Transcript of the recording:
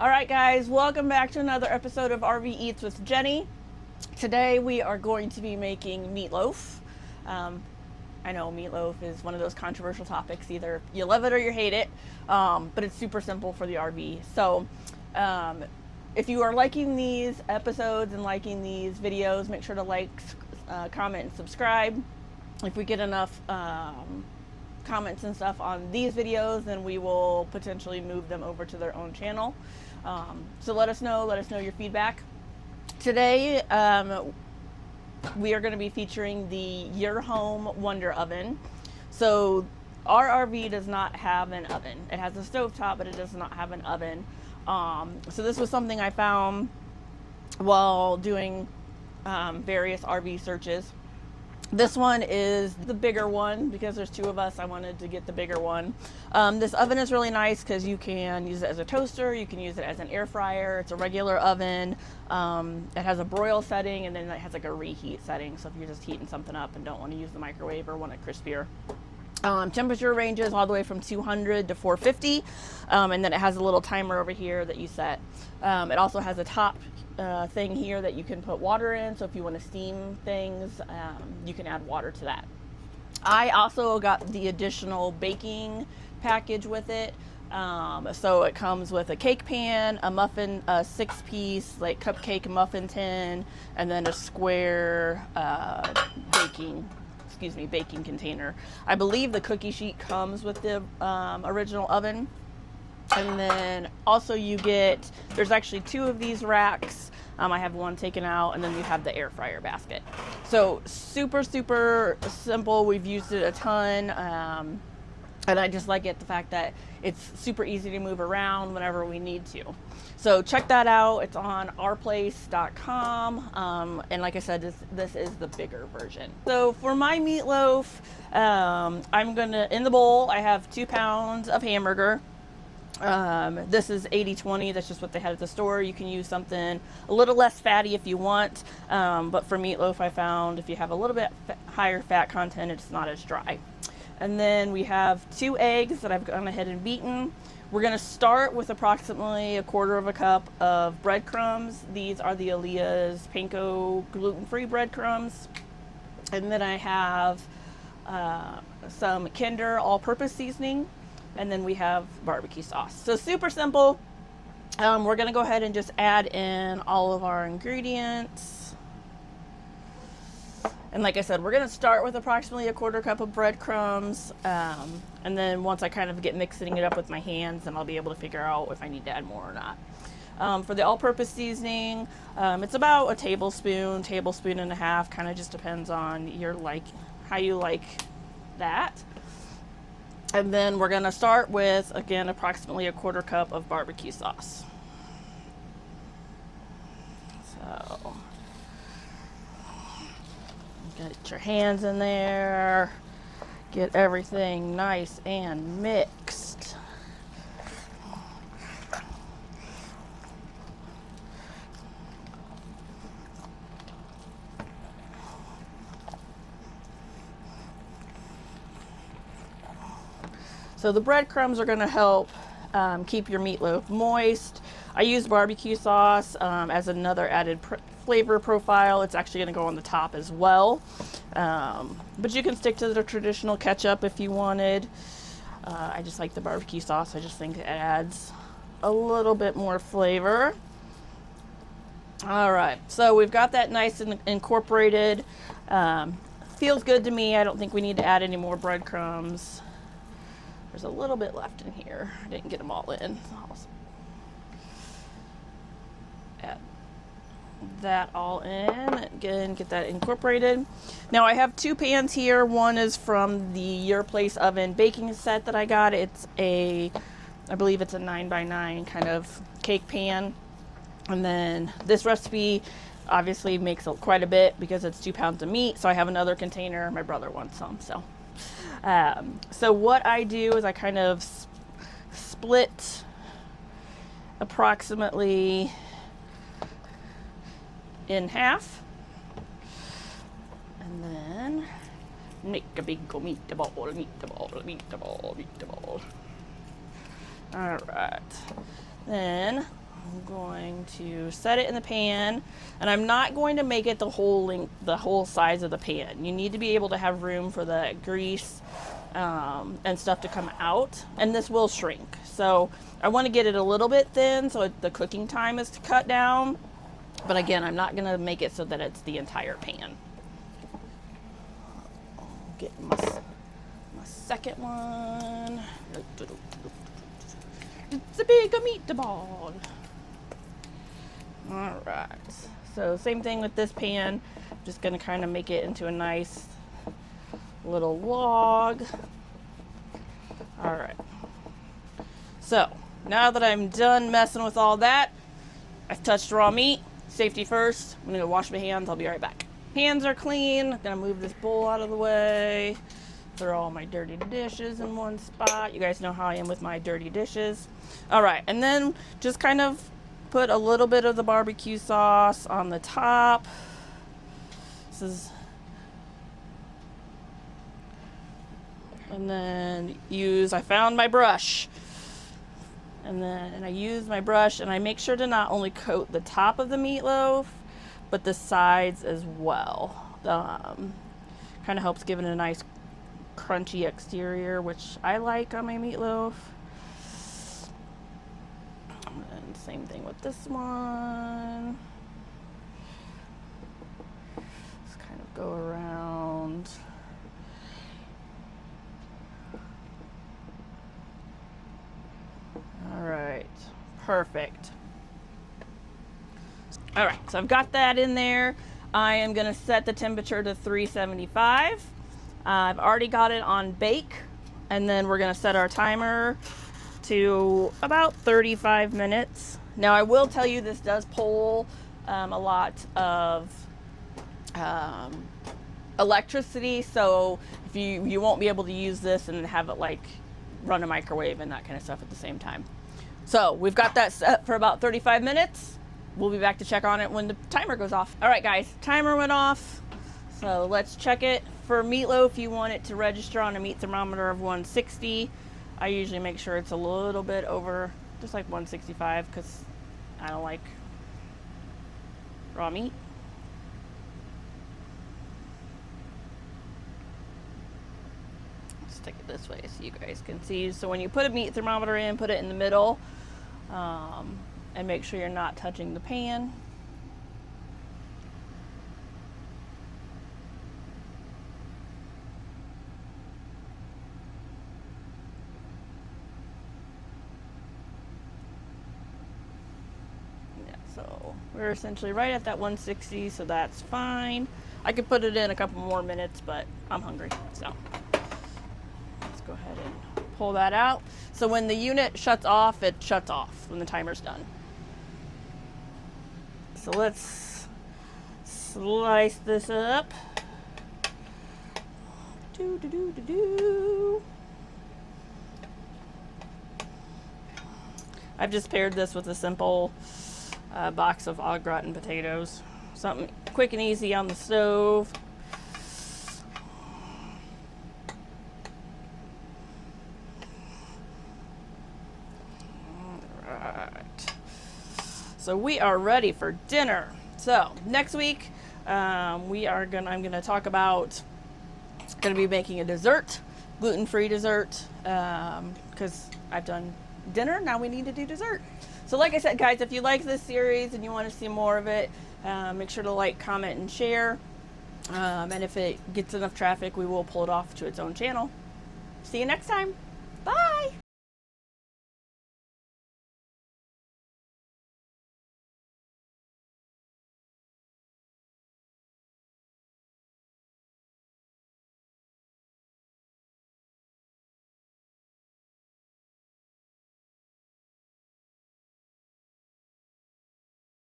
All right, guys, welcome back to another episode of RV Eats with Jenny. Today we are going to be making meatloaf. I know meatloaf is one of those controversial topics. Either you love it or you hate it, but it's super simple for the RV. So if you are liking these episodes and liking these videos, make sure to like, comment, and subscribe. If we get enough comments and stuff on these videos, then we will potentially move them over to their own channel. So let us know your feedback. Today we are going to be featuring the Your Home Wonder Oven. So our RV does not have an oven. It has a stovetop, but it does not have an oven. So this was something I found while doing various RV searches. This one is the bigger one because there's two of us. I wanted to get the bigger one. This oven is really nice because you can use it as a toaster. You can use it as an air fryer. It's a regular oven. It has a broil setting, and then it has like a reheat setting. So if you're just heating something up and don't want to use the microwave or want it crispier. Temperature ranges all the way from 200 to 450. And then it has a little timer over here that you set. It also has a top thing here that you can put water in, so if you want to steam things, you can add water to that. I also got the additional baking package with it. So it comes with a cake pan, a muffin, a 6-piece like cupcake muffin tin, and then a square baking container. I believe the cookie sheet comes with the original oven. And then also you get, there's actually two of these racks. I have one taken out, and then you have the air fryer basket. So super simple. We've used it a ton. And I just like it, the fact that it's super easy to move around whenever we need to. So check that out. It's on ourplace.com. And like I said, this is the bigger version. So for my meatloaf, I'm gonna, in the bowl, I have 2 pounds of hamburger. This is 80-20. That's just what they had at the store. You can use something a little less fatty if you want. But for meatloaf, I found if you have a little bit higher fat content, it's not as dry. And then we have 2 eggs that I've gone ahead and beaten. We're going to start with approximately 1/4 cup of breadcrumbs. These are the Aaliyah's Panko gluten-free breadcrumbs. And then I have some Kinder all-purpose seasoning. And then we have barbecue sauce. So super simple. We're going to go ahead and just add in all of our ingredients. And like I said, we're going to start with approximately 1/4 cup of breadcrumbs. And then once I kind of get mixing it up with my hands, then I'll be able to figure out if I need to add more or not. For the all-purpose seasoning, it's about a tablespoon and a half. Kind of just depends on your how you like that. And then we're going to start with, again, approximately 1/4 cup of barbecue sauce. So, get your hands in there. Get everything nice and mixed. So the breadcrumbs are going to help keep your meatloaf moist. I use barbecue sauce as another added flavor profile. It's actually going to go on the top as well. But you can stick to the traditional ketchup if you wanted. I just like the barbecue sauce. I just think it adds a little bit more flavor. All right, so we've got that nice and incorporated. Feels good to me. I don't think we need to add any more breadcrumbs. There's a little bit left in here. I didn't get them all in. I'll add that all in. Again, get that incorporated. Now I have 2 pans here. One is from the Your Place oven baking set that I got. It's I believe it's a 9x9 kind of cake pan. And then this recipe obviously makes quite a bit because it's 2 pounds of meat. So I have another container. My brother wants some, so. So what I do is I kind of split approximately in half, and then make a big meatball. All right, then I'm going to set it in the pan, and I'm not going to make it the whole length, the whole size of the pan. You need to be able to have room for the grease and stuff to come out, and this will shrink. So I want to get it a little bit thin so the cooking time is cut down. But again, I'm not going to make it so that it's the entire pan. I'll get my second one. It's a big meatball. All right. So same thing with this pan. Just going to kind of make it into a nice little log. All right. So now that I'm done messing with all that, I've touched raw meat. Safety first. I'm gonna go wash my hands. I'll be right back. Hands are clean. I'm gonna move this bowl out of the way. Throw all my dirty dishes in one spot. You guys know how I am with my dirty dishes. All right, and then just kind of put a little bit of the barbecue sauce on the top. This is, and then I found my brush. And I use my brush, and I make sure to not only coat the top of the meatloaf, but the sides as well. Kind of helps give it a nice crunchy exterior, which I like on my meatloaf. And same thing with this one. Just kind of go around. All right, perfect. All right, so I've got that in there. I am gonna set the temperature to 375. I've already got it on bake, and then we're gonna set our timer to about 35 minutes. Now I will tell you this does pull a lot of electricity, so if you won't be able to use this and have it like run a microwave and that kind of stuff at the same time. So we've got that set for about 35 minutes. We'll be back to check on it when the timer goes off. All right, guys, timer went off. So let's check it. For meatloaf, you want it to register on a meat thermometer of 160. I usually make sure it's a little bit over, just like 165, because I don't like raw meat. Stick it this way so you guys can see. So when you put a meat thermometer in, put it in the middle, and make sure you're not touching the pan. Yeah, so we're essentially right at that 160, so that's fine. I could put it in a couple more minutes, but I'm hungry, so let's go ahead and pull that out. So when the unit shuts off, it shuts off when the timer's done. So let's slice this up. I've just paired this with a simple box of au gratin potatoes. Something quick and easy on the stove. So we are ready for dinner. So next week, I'm gonna talk about, gonna be making a dessert, gluten-free dessert, because I've done dinner, now we need to do dessert. So like I said, guys, if you like this series and you want to see more of it, make sure to like, comment, and share. And if it gets enough traffic, we will pull it off to its own channel. See you next time.